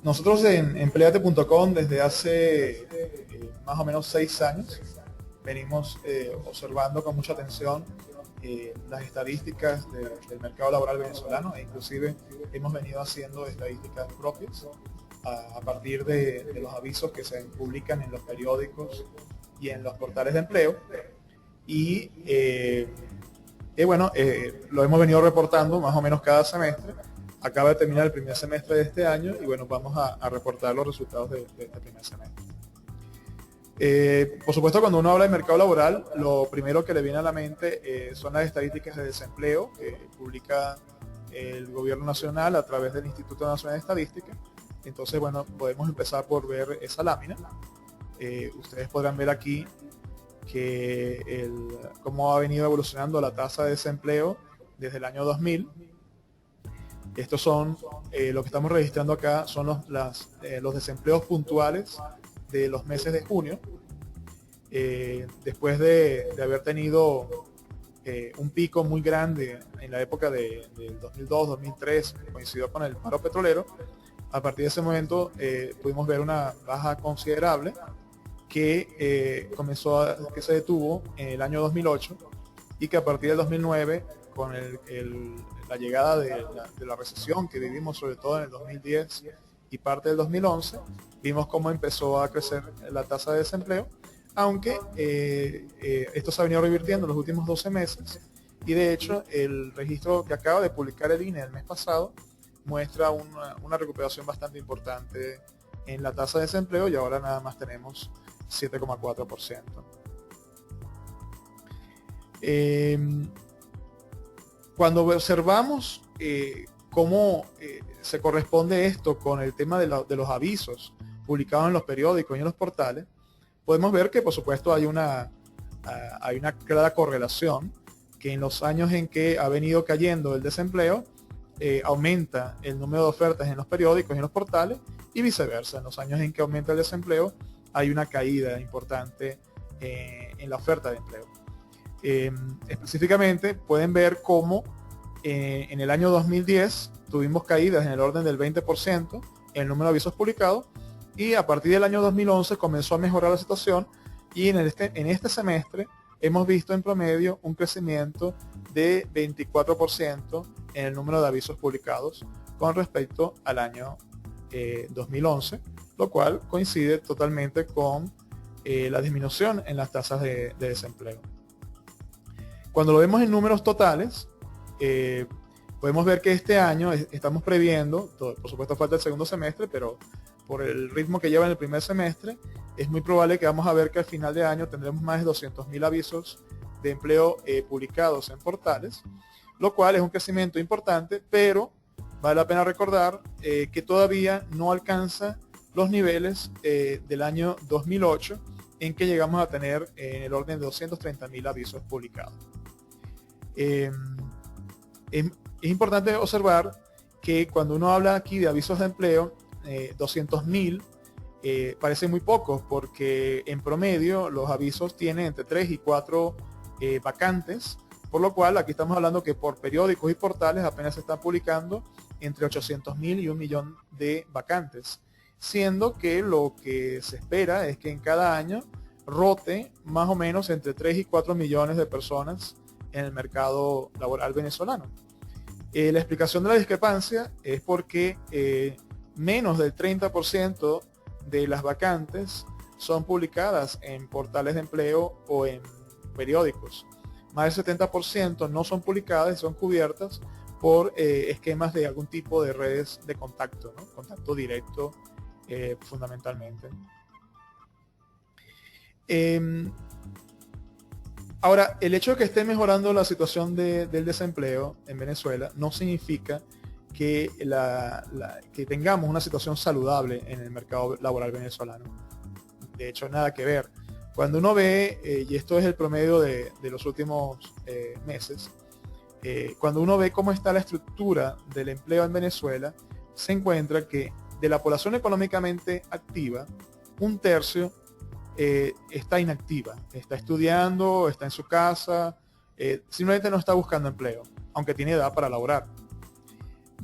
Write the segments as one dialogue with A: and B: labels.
A: Nosotros en empleate.com desde hace más o menos 6 años venimos observando con mucha atención las estadísticas del mercado laboral venezolano, e inclusive hemos venido haciendo estadísticas propias a partir de los avisos que se publican en los periódicos y en los portales de empleo. Y lo hemos venido reportando más o menos cada semestre. Acaba de terminar el primer semestre de este año y bueno, vamos a reportar los resultados de este primer semestre. Por supuesto, cuando uno habla de mercado laboral, lo primero que le viene a la mente son las estadísticas de desempleo que publica el gobierno nacional a través del Instituto Nacional de Estadística. Entonces, bueno, podemos empezar por ver esa lámina. Ustedes podrán ver aquí que cómo ha venido evolucionando la tasa de desempleo desde el año 2000. Estos son, lo que estamos registrando acá son los desempleos puntuales de los meses de junio, después de haber tenido un pico muy grande en la época del 2002-2003, que coincidió con el paro petrolero. A partir de ese momento pudimos ver una baja considerable que se detuvo en el año 2008 y que a partir del 2009, con la llegada de la recesión que vivimos sobre todo en el 2010 y parte del 2011, vimos cómo empezó a crecer la tasa de desempleo, aunque esto se ha venido revirtiendo en los últimos 12 meses, y de hecho el registro que acaba de publicar el INE el mes pasado muestra una recuperación bastante importante en la tasa de desempleo, y ahora nada más tenemos 7,4%. Cuando observamos cómo se corresponde esto con el tema de los avisos publicados en los periódicos y en los portales, podemos ver que por supuesto hay una clara correlación, que en los años en que ha venido cayendo el desempleo, aumenta el número de ofertas en los periódicos y en los portales, y viceversa. En los años en que aumenta el desempleo hay una caída importante en la oferta de empleo. Específicamente pueden ver cómo en el año 2010 tuvimos caídas en el orden del 20% en el número de avisos publicados, y a partir del año 2011 comenzó a mejorar la situación, y en este semestre hemos visto en promedio un crecimiento de 24% en el número de avisos publicados con respecto al año 2011, lo cual coincide totalmente con la disminución en las tasas de desempleo. Cuando lo vemos en números totales, podemos ver que este año estamos previendo, por supuesto falta el segundo semestre, pero por el ritmo que lleva en el primer semestre, es muy probable que vamos a ver que al final de año tendremos más de 200.000 avisos de empleo publicados en portales, lo cual es un crecimiento importante, pero vale la pena recordar que todavía no alcanza los niveles del año 2008, en que llegamos a tener en el orden de 230.000 avisos publicados. Es importante observar que cuando uno habla aquí de avisos de empleo, 200.000 parece muy pocos, porque en promedio los avisos tienen entre 3 y 4 vacantes, por lo cual aquí estamos hablando que por periódicos y portales apenas se están publicando entre 800.000 y 1.000.000 de vacantes, siendo que lo que se espera es que en cada año rote más o menos entre 3 y 4 millones de personas en el mercado laboral venezolano. La explicación de la discrepancia es porque menos del 30% de las vacantes son publicadas en portales de empleo o en periódicos. Más del 70% no son publicadas y son cubiertas por esquemas de algún tipo de redes de contacto, ¿no? Contacto directo fundamentalmente. Ahora, el hecho de que esté mejorando la situación del desempleo en Venezuela no significa que tengamos una situación saludable en el mercado laboral venezolano. De hecho, nada que ver. Cuando uno ve, y esto es el promedio de los últimos meses, cuando uno ve cómo está la estructura del empleo en Venezuela, se encuentra que de la población económicamente activa, un tercio está inactiva, está estudiando, está en su casa, simplemente no está buscando empleo, aunque tiene edad para laborar.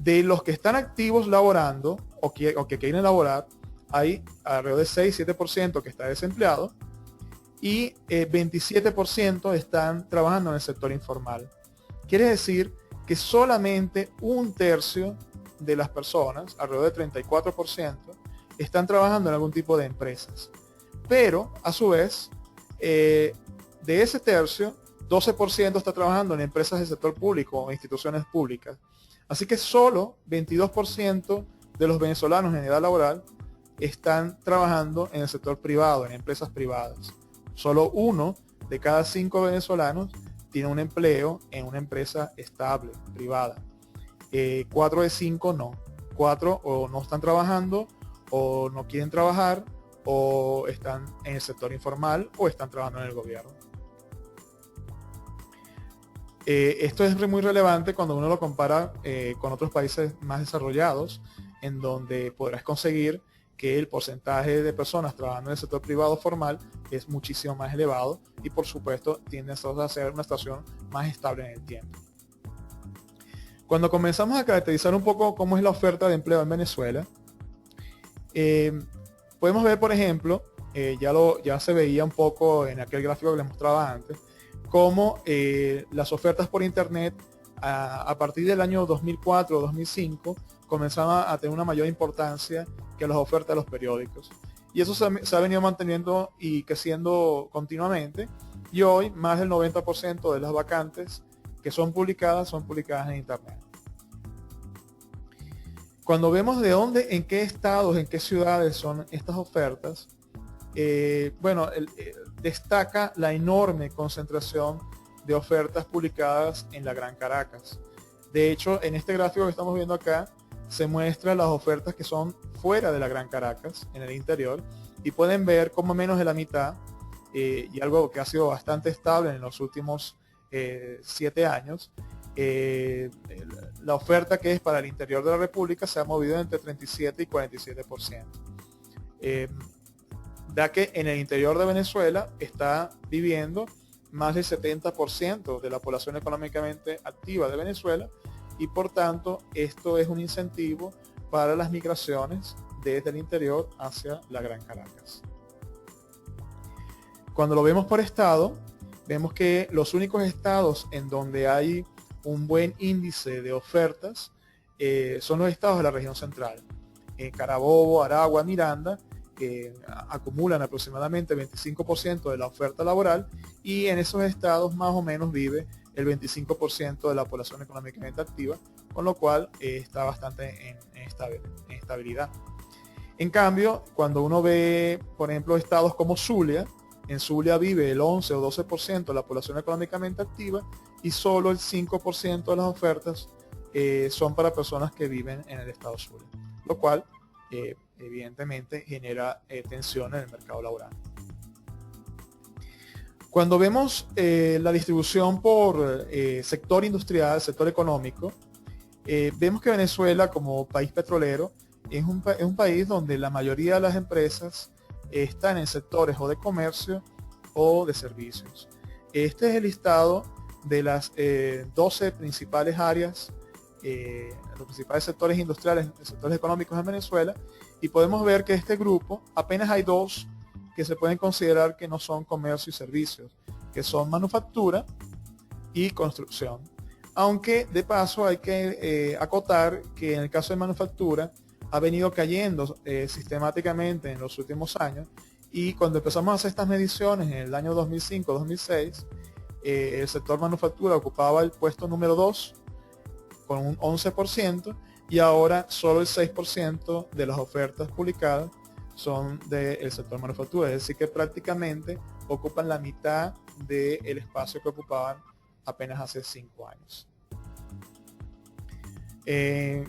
A: De los que están activos laborando o que quieren laborar, hay alrededor de 6-7% que está desempleado y 27% están trabajando en el sector informal. Quiere decir que solamente un tercio de las personas, alrededor de 34%, están trabajando en algún tipo de empresas. Pero, a su vez, de ese tercio, 12% está trabajando en empresas del sector público o instituciones públicas. Así que solo 22% de los venezolanos en edad laboral están trabajando en el sector privado, en empresas privadas. Solo 1 de cada 5 venezolanos tiene un empleo en una empresa estable, privada. 4 de 5 no. 4 o no están trabajando, o no quieren trabajar, o están en el sector informal, o están trabajando en el gobierno. Esto es muy relevante cuando uno lo compara con otros países más desarrollados, en donde podrás conseguir que el porcentaje de personas trabajando en el sector privado formal es muchísimo más elevado y por supuesto tiende a ser una situación más estable en el tiempo. Cuando comenzamos a caracterizar un poco cómo es la oferta de empleo en Venezuela, podemos ver, por ejemplo, ya se veía un poco en aquel gráfico que les mostraba antes, cómo las ofertas por internet a partir del año 2004 o 2005 comenzaban a tener una mayor importancia que las ofertas de los periódicos. Y eso se ha venido manteniendo y creciendo continuamente. Y hoy más del 90% de las vacantes que son publicadas en internet. Cuando vemos de dónde, en qué estados, en qué ciudades son estas ofertas, destaca la enorme concentración de ofertas publicadas en la Gran Caracas. De hecho, en este gráfico que estamos viendo acá, se muestran las ofertas que son fuera de la Gran Caracas, en el interior, y pueden ver cómo menos de la mitad, y algo que ha sido bastante estable en los últimos 7 años, la oferta que es para el interior de la República se ha movido entre 37 y 47%. Da que en el interior de Venezuela está viviendo más del 70% de la población económicamente activa de Venezuela, y por tanto esto es un incentivo para las migraciones desde el interior hacia la Gran Caracas. Cuando lo vemos por estado, vemos que los únicos estados en donde hay un buen índice de ofertas son los estados de la región central. Carabobo, Aragua, Miranda, que acumulan aproximadamente 25% de la oferta laboral, y en esos estados más o menos vive el 25% de la población económicamente activa, con lo cual está bastante en estabilidad. En cambio, cuando uno ve, por ejemplo, estados como Zulia, en Zulia vive el 11 o 12% de la población económicamente activa y solo el 5% de las ofertas son para personas que viven en el estado Zulia, lo cual evidentemente genera tensión en el mercado laboral. Cuando vemos la distribución por sector industrial, sector económico, vemos que Venezuela, como país petrolero, es un país donde la mayoría de las empresas están en sectores o de comercio o de servicios. Este es el listado de las 12 principales áreas, los principales sectores industriales, sectores económicos en Venezuela, y podemos ver que este grupo apenas hay 2 que se pueden considerar que no son comercio y servicios, que son manufactura y construcción. Aunque de paso hay que acotar que en el caso de manufactura ha venido cayendo sistemáticamente en los últimos años, y cuando empezamos a hacer estas mediciones en el año 2005-2006, el sector manufactura ocupaba el puesto número 2 con un 11%, y ahora solo el 6% de las ofertas publicadas son del sector manufactura, es decir que prácticamente ocupan la mitad del espacio que ocupaban apenas hace 5 años.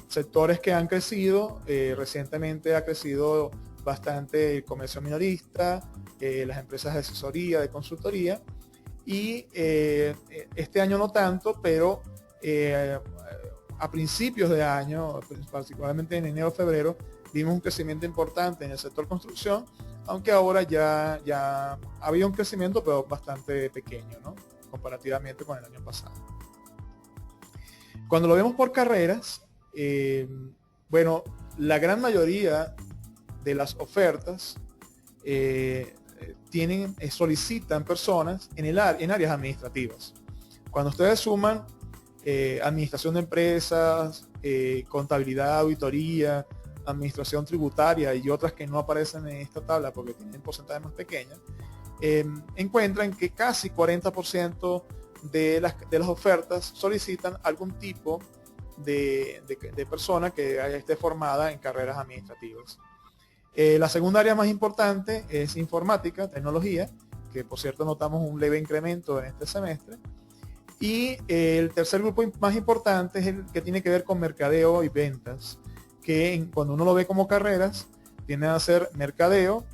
A: Sectores que han crecido, recientemente ha crecido bastante el comercio minorista, las empresas de asesoría, de consultoría, y este año no tanto, pero a principios de año, particularmente en enero o febrero, vimos un crecimiento importante en el sector construcción, aunque ahora ya había un crecimiento, pero bastante pequeño, ¿no?, comparativamente con el año pasado. Cuando lo vemos por carreras, bueno, la gran mayoría de las ofertas solicitan personas en áreas administrativas. Cuando ustedes suman administración de empresas, contabilidad, auditoría, administración tributaria y otras que no aparecen en esta tabla porque tienen porcentajes más pequeños, encuentran que casi 40% de las ofertas solicitan algún tipo de persona que esté formada en carreras administrativas. La segunda área más importante es informática, tecnología, que por cierto notamos un leve incremento en este semestre. Y el tercer grupo más importante es el que tiene que ver con mercadeo y ventas, que cuando uno lo ve como carreras, tienden a ser mercadeo,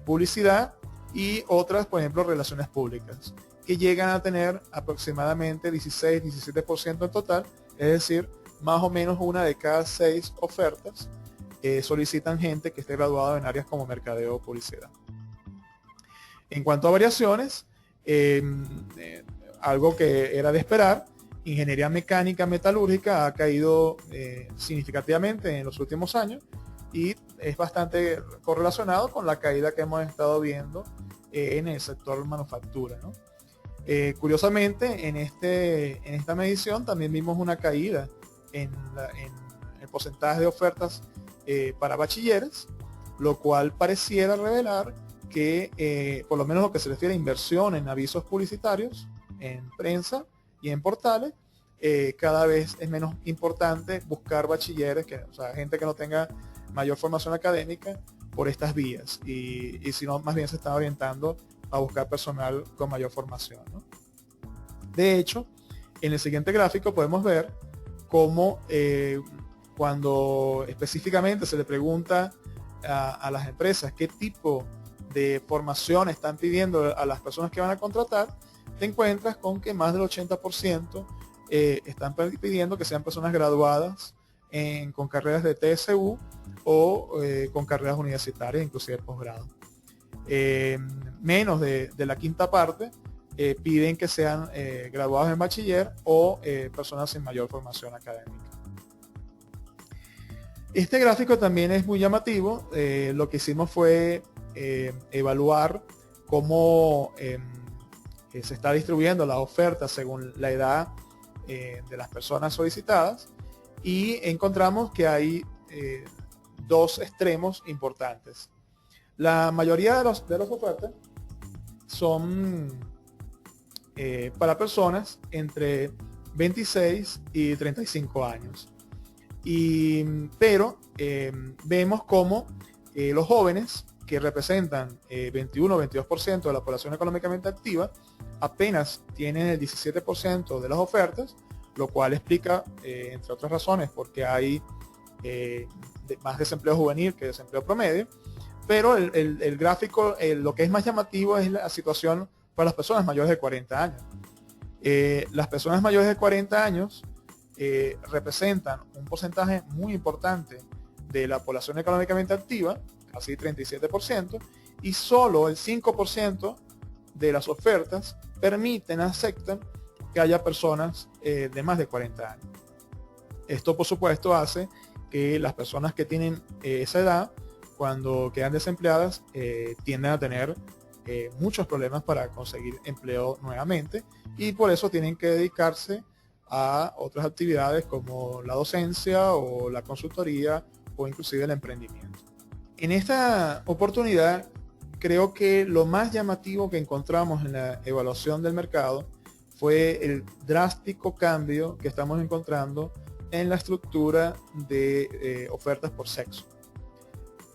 A: publicidad y otras, por ejemplo, relaciones públicas, que llegan a tener aproximadamente 16-17% en total, es decir, más o menos una de cada 6 ofertas solicitan gente que esté graduada en áreas como mercadeo o publicidad. En cuanto a variaciones, algo que era de esperar, ingeniería mecánica metalúrgica ha caído significativamente en los últimos años y es bastante correlacionado con la caída que hemos estado viendo en el sector manufactura, ¿no? Curiosamente, en esta medición también vimos una caída en el porcentaje de ofertas para bachilleres, lo cual pareciera revelar que por lo menos lo que se refiere a inversión en avisos publicitarios, en prensa y en portales, cada vez es menos importante buscar bachilleres, o sea, gente que no tenga mayor formación académica por estas vías y si no, más bien se está orientando a buscar personal con mayor formación, ¿no? De hecho, en el siguiente gráfico podemos ver cómo cuando específicamente se le pregunta a las empresas qué tipo de formación están pidiendo a las personas que van a contratar, te encuentras con que más del 80% están pidiendo que sean personas graduadas con carreras de TSU o con carreras universitarias, inclusive posgrado. Menos de la quinta parte piden que sean graduados en bachiller o personas sin mayor formación académica. Este gráfico también es muy llamativo. Lo que hicimos fue evaluar cómo se está distribuyendo la oferta según la edad de las personas solicitadas y encontramos que hay dos extremos importantes. La mayoría de las ofertas son para personas entre 26 y 35 años. Pero vemos cómo los jóvenes, que representan 21-22% de la población económicamente activa, apenas tienen el 17% de las ofertas, lo cual explica, entre otras razones, porque hay más desempleo juvenil que desempleo promedio. Pero el gráfico, lo que es más llamativo es la situación para las personas mayores de 40 años. Las personas mayores de 40 años representan un porcentaje muy importante de la población económicamente activa, casi 37%, y solo el 5% de las ofertas aceptan que haya personas de más de 40 años. Esto, por supuesto, hace que las personas que tienen esa edad, cuando quedan desempleadas, tienden a tener muchos problemas para conseguir empleo nuevamente y por eso tienen que dedicarse a otras actividades como la docencia o la consultoría o inclusive el emprendimiento. En esta oportunidad creo que lo más llamativo que encontramos en la evaluación del mercado fue el drástico cambio que estamos encontrando en la estructura de ofertas por sexo.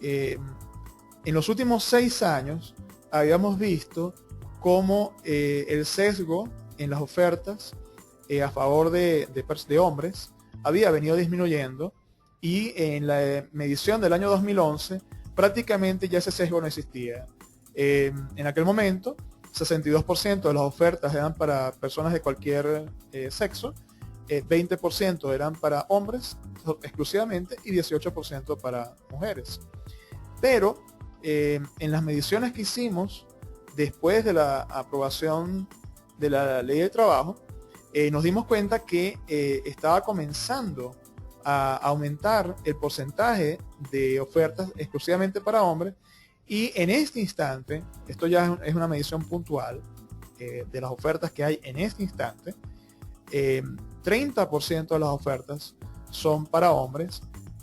A: En los últimos 6 años habíamos visto cómo el sesgo en las ofertas a favor de hombres había venido disminuyendo y en la medición del año 2011 prácticamente ya ese sesgo no existía. En aquel momento 62% de las ofertas eran para personas de cualquier sexo, 20% eran para hombres exclusivamente y 18% para mujeres. Pero en las mediciones que hicimos después de la aprobación de la ley de trabajo, nos dimos cuenta que estaba comenzando a aumentar el porcentaje de ofertas exclusivamente para hombres, y en este instante, esto ya es una medición puntual de las ofertas que hay en este instante, 30% de las ofertas son para hombres,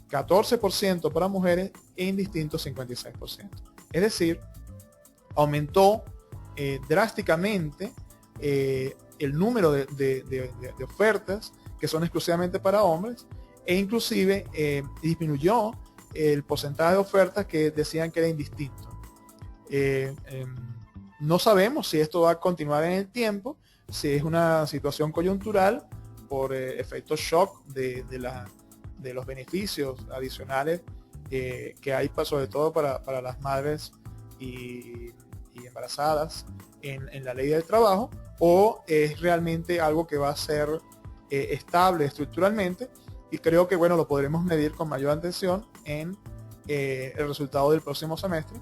A: 14% para mujeres e indistintos 56%. Es decir, aumentó drásticamente el número de ofertas que son exclusivamente para hombres, e inclusive disminuyó el porcentaje de ofertas que decían que era indistinto. No sabemos si esto va a continuar en el tiempo, si es una situación coyuntural por efecto shock de los beneficios adicionales que hay sobre todo para las madres y embarazadas en la ley del trabajo, o es realmente algo que va a ser estable estructuralmente, y creo que bueno, lo podremos medir con mayor atención en el resultado del próximo semestre,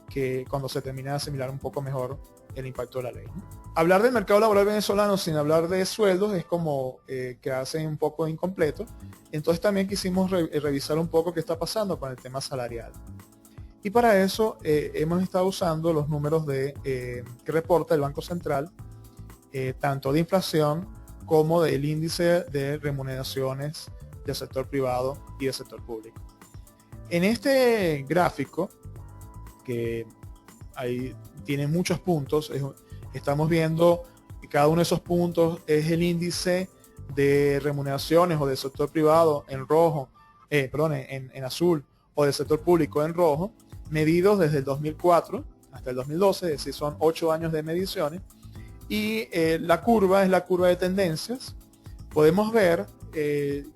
A: que cuando se termine de asimilar un poco mejor el impacto de la ley, ¿no? Hablar del mercado laboral venezolano sin hablar de sueldos es como quedarse un poco incompleto. Entonces también quisimos revisar un poco qué está pasando con el tema salarial. Y para eso hemos estado usando los números que reporta el Banco Central, tanto de inflación como del índice de remuneraciones del sector privado y del sector público. En este gráfico, que ahí tiene muchos puntos, estamos viendo que cada uno de esos puntos es el índice de remuneraciones o del sector privado en rojo, en azul, o del sector público en rojo, medidos desde el 2004 hasta el 2012, es decir, son 8 años de mediciones, y la curva es la curva de tendencias. Podemos ver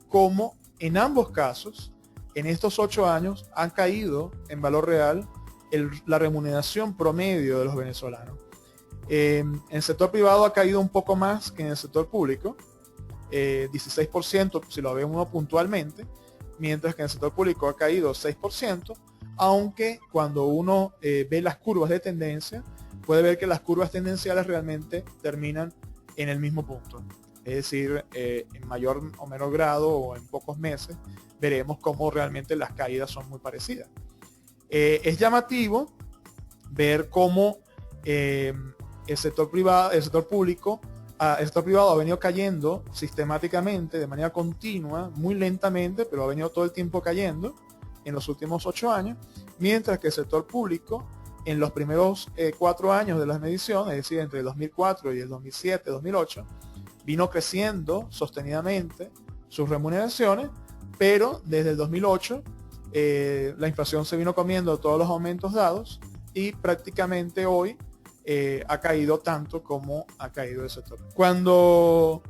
A: cómo en ambos casos, en estos 8 años, han caído en valor real la remuneración promedio de los venezolanos. En el sector privado ha caído un poco más que en el sector público, 16% si lo ve uno puntualmente, mientras que en el sector público ha caído 6%, aunque cuando uno ve las curvas de tendencia, puede ver que las curvas tendenciales realmente terminan en el mismo punto. Es decir, en mayor o menor grado o en pocos meses, veremos cómo realmente las caídas son muy parecidas. Es llamativo ver cómo el sector privado, el sector público, el sector privado ha venido cayendo sistemáticamente, de manera continua, muy lentamente, pero ha venido todo el tiempo cayendo en los últimos 8 años, mientras que el sector público, en los primeros 4 años de las mediciones, es decir, entre el 2004 y el 2007-2008, vino creciendo sostenidamente sus remuneraciones, pero desde el 2008 la inflación se vino comiendo todos los aumentos dados, y prácticamente hoy ha caído tanto como ha caído el sector. Cuando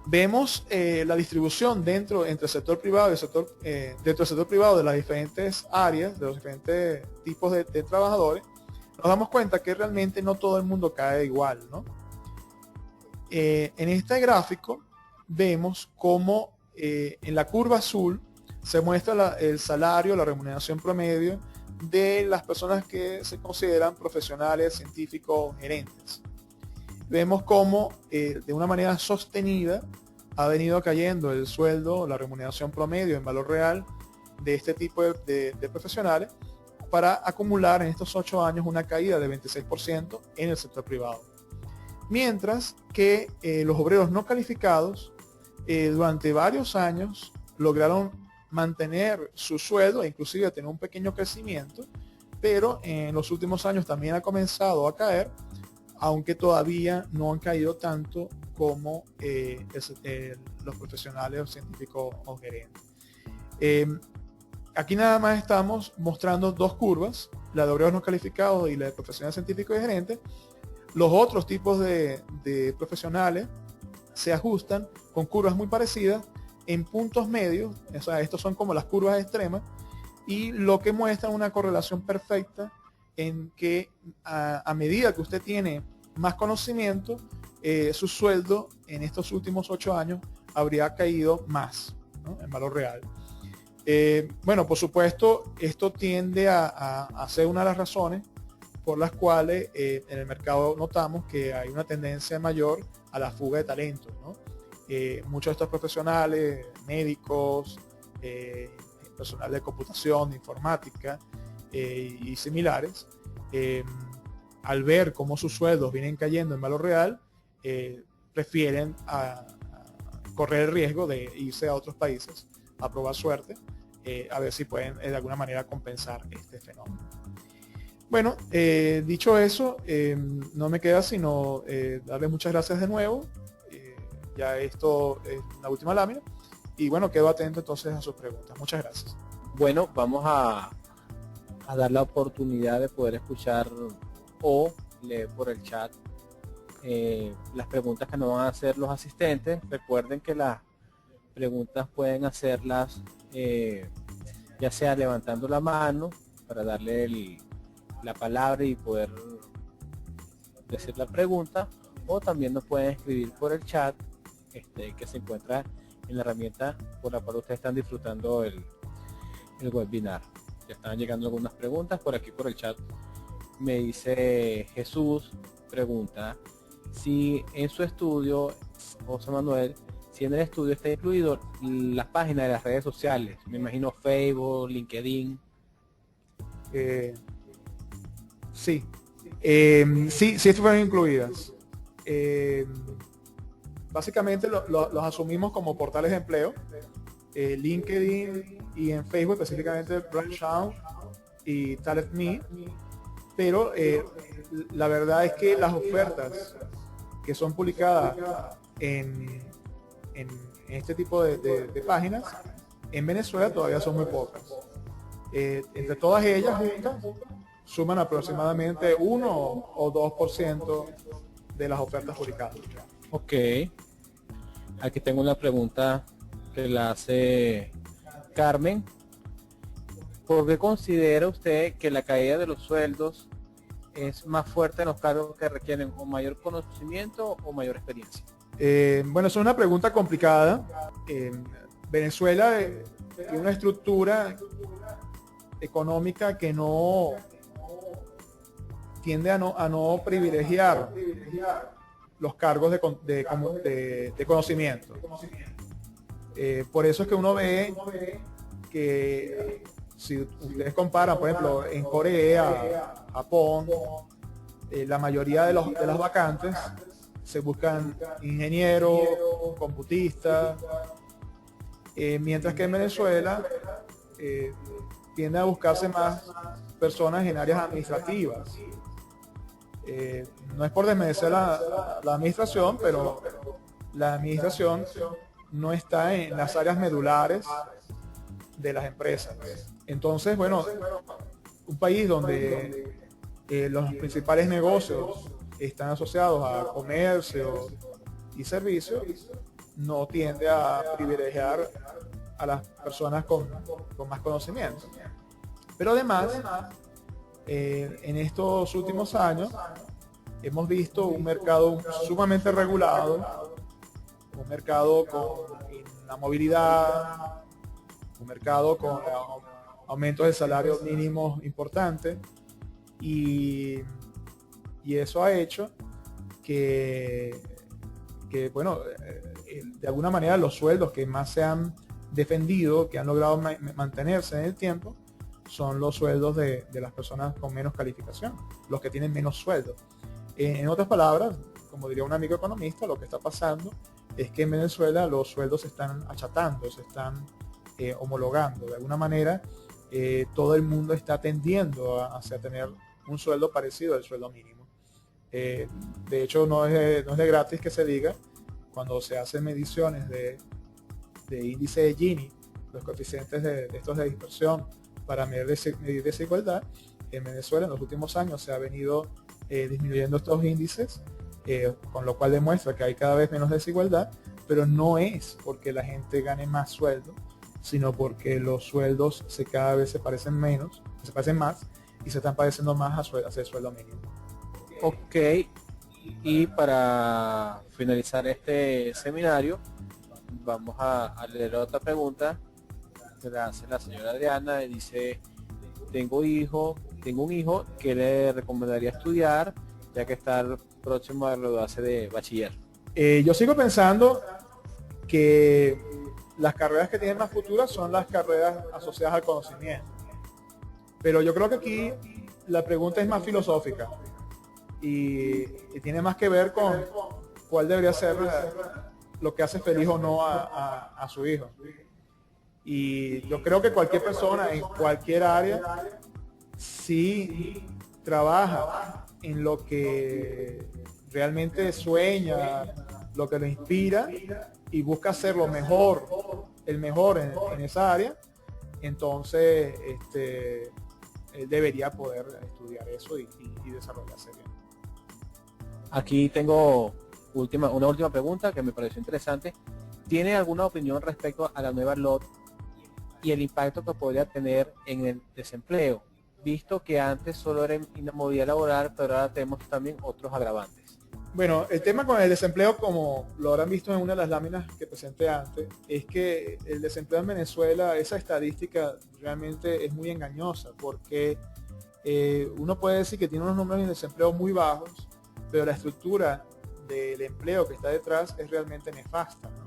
A: vemos la distribución entre el sector privado y el sector, dentro del sector privado de las diferentes áreas, de los diferentes tipos de trabajadores, nos damos cuenta que realmente no todo el mundo cae igual, ¿no? En este gráfico vemos cómo en la curva azul se muestra el salario, la remuneración promedio de las personas que se consideran profesionales, científicos, gerentes. Vemos cómo de una manera sostenida ha venido cayendo el sueldo, la remuneración promedio en valor real de este tipo de profesionales, para acumular en estos 8 años una caída de 26% en el sector privado. Mientras que los obreros no calificados durante varios años lograron mantener su sueldo e inclusive tener un pequeño crecimiento, pero en los últimos años también ha comenzado a caer, aunque todavía no han caído tanto como los profesionales o científicos o gerentes. Aquí nada más estamos mostrando dos curvas, la de obreros no calificados y la de profesionales científicos y gerentes. Los otros tipos de profesionales se ajustan con curvas muy parecidas en puntos medios, o sea, estos son como las curvas extremas, y lo que muestra una correlación perfecta en que a medida que usted tiene más conocimiento, su sueldo en estos últimos 8 años habría caído más, ¿no?, en valor real. Bueno, por supuesto, esto tiende a ser una de las razones por las cuales en el mercado notamos que hay una tendencia mayor a la fuga de talentos, ¿no? Muchos de estos profesionales, médicos, personal de computación, de informática y similares, al ver cómo sus sueldos vienen cayendo en valor real, prefieren a correr el riesgo de irse a otros países a probar suerte, a ver si pueden de alguna manera compensar este fenómeno. Bueno, dicho eso, no me queda sino darles muchas gracias de nuevo. Ya esto es la última lámina. Y bueno, quedo atento entonces a sus preguntas. Muchas gracias.
B: Bueno, vamos a dar la oportunidad de poder escuchar o leer por el chat las preguntas que nos van a hacer los asistentes. Recuerden que las preguntas pueden hacerlas ya sea levantando la mano para darle la palabra y poder decir la pregunta, o también nos pueden escribir por el chat que se encuentra en la herramienta por la cual ustedes están disfrutando el webinar. Ya están llegando algunas preguntas por aquí por el chat. Me dice Jesús, pregunta si en su estudio, José Manuel, si en el estudio está incluido las páginas de las redes sociales, me imagino Facebook, LinkedIn.
A: Sí, sí estuvieron incluidas. Básicamente los asumimos como portales de empleo, LinkedIn y en Facebook específicamente Branchout y TalentMe, pero la verdad es que las ofertas que son publicadas en este tipo de páginas en Venezuela todavía son muy pocas. Entre todas ellas juntas suman aproximadamente 1 o 2% de las ofertas publicadas.
B: Ok, aquí tengo una pregunta que la hace Carmen. ¿Por qué considera usted que la caída de los sueldos es más fuerte en los cargos que requieren o mayor conocimiento o mayor experiencia?
A: Bueno, es una pregunta complicada. Venezuela tiene una estructura económica que no tiende a no privilegiar los cargos de conocimiento. Por eso es que uno ve que si ustedes comparan, por ejemplo, en Corea, Japón, la mayoría de las vacantes se buscan ingenieros, computistas, mientras que en Venezuela tiende a buscarse más personas en áreas administrativas. No es por desmerecer la administración, pero la administración no está en las áreas medulares de las empresas. Entonces, bueno, un país donde los principales negocios están asociados a comercio y servicios, no tiende a privilegiar a las personas con más conocimiento. Pero además, en estos últimos años hemos visto un mercado sumamente regulado, un mercado con la movilidad, un mercado con aumentos de salario mínimos importantes, y eso ha hecho que bueno, de alguna manera los sueldos que más se han defendido, que han logrado mantenerse en el tiempo, son los sueldos de las personas con menos calificación, los que tienen menos sueldo. En otras palabras, como diría un amigo economista, lo que está pasando es que en Venezuela los sueldos se están achatando, se están homologando. De alguna manera, todo el mundo está tendiendo hacia tener un sueldo parecido al sueldo mínimo. De hecho, no es de gratis que se diga, cuando se hacen mediciones de índice de Gini, los coeficientes de estos de dispersión para medir desigualdad, en Venezuela en los últimos años se ha venido disminuyendo estos índices, con lo cual demuestra que hay cada vez menos desigualdad, pero no es porque la gente gane más sueldo, sino porque los sueldos cada vez se parecen más y se están pareciendo más hacia el sueldo mínimo.
B: Ok, y para finalizar este seminario vamos a leer otra pregunta que la hace la señora Adriana. Y dice: tengo un hijo que le recomendaría estudiar ya que está próximo a graduarse de bachiller.
A: Yo sigo pensando que las carreras que tienen más futuras son las carreras asociadas al conocimiento. Pero yo creo que aquí la pregunta es más filosófica y tiene más que ver con cuál debería ser lo que hace feliz o no a su hijo. Y yo creo que cualquier persona en cualquier área, si trabaja en lo que realmente sueña, lo que le inspira y busca ser lo mejor, el mejor en esa área, entonces él debería poder estudiar eso y desarrollarse bien.
B: Aquí tengo una última pregunta que me pareció interesante. ¿Tiene alguna opinión respecto a la nueva LOT y el impacto que podría tener en el desempleo, visto que antes solo era inamovilidad laboral, pero ahora tenemos también otros agravantes?
A: Bueno, el tema con el desempleo, como lo habrán visto en una de las láminas que presenté antes, es que el desempleo en Venezuela, esa estadística realmente es muy engañosa, porque uno puede decir que tiene unos números de desempleo muy bajos, pero la estructura del empleo que está detrás es realmente nefasta, ¿no?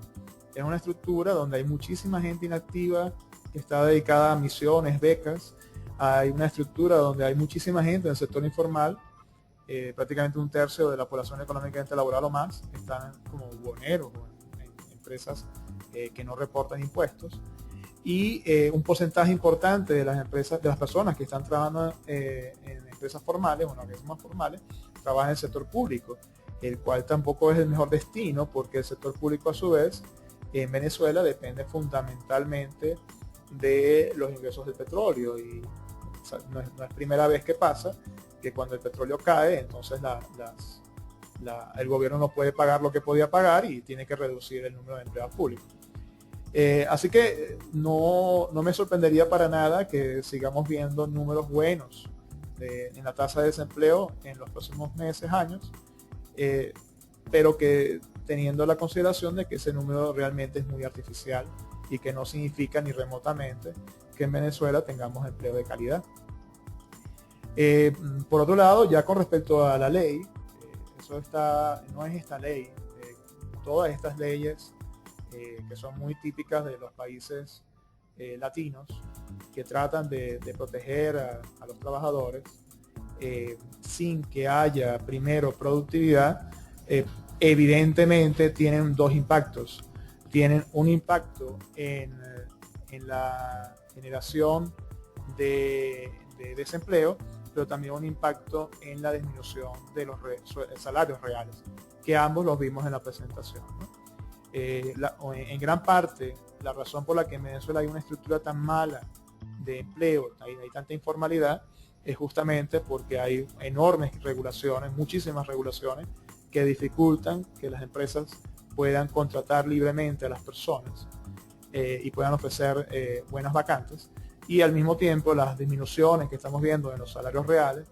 A: Es una estructura donde hay muchísima gente inactiva que está dedicada a misiones, becas. Hay una estructura donde hay muchísima gente en el sector informal, prácticamente un tercio de la población económicamente laboral o más están como boneros o en empresas que no reportan impuestos, y un porcentaje importante de las empresas, de las personas que están trabajando en empresas formales o en organismos formales, trabajan en el sector público, el cual tampoco es el mejor destino, porque el sector público a su vez en Venezuela depende fundamentalmente de los ingresos del petróleo, y o sea, no es primera vez que pasa que cuando el petróleo cae, entonces el gobierno no puede pagar lo que podía pagar y tiene que reducir el número de empleados públicos. Así que no me sorprendería para nada que sigamos viendo números buenos en la tasa de desempleo en los próximos meses, años, pero que teniendo la consideración de que ese número realmente es muy artificial y que no significa ni remotamente que en Venezuela tengamos empleo de calidad. Por otro lado, ya con respecto a la ley, no es esta ley, todas estas leyes que son muy típicas de los países latinos, que tratan de proteger a los trabajadores sin que haya primero productividad, evidentemente tienen dos impactos. Tienen un impacto en la generación de desempleo, pero también un impacto en la disminución de los salarios reales, que ambos los vimos en la presentación, ¿no? En gran parte, la razón por la que en Venezuela hay una estructura tan mala de empleo, hay tanta informalidad, es justamente porque hay enormes regulaciones, muchísimas regulaciones, que dificultan que las empresas puedan contratar libremente a las personas y puedan ofrecer buenas vacantes. Y al mismo tiempo las disminuciones que estamos viendo en los salarios reales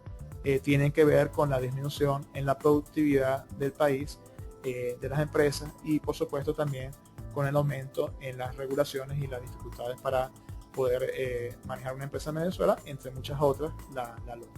A: tienen que ver con la disminución en la productividad del país, de las empresas, y por supuesto también con el aumento en las regulaciones y las dificultades para poder manejar una empresa en Venezuela, entre muchas otras, la LOT.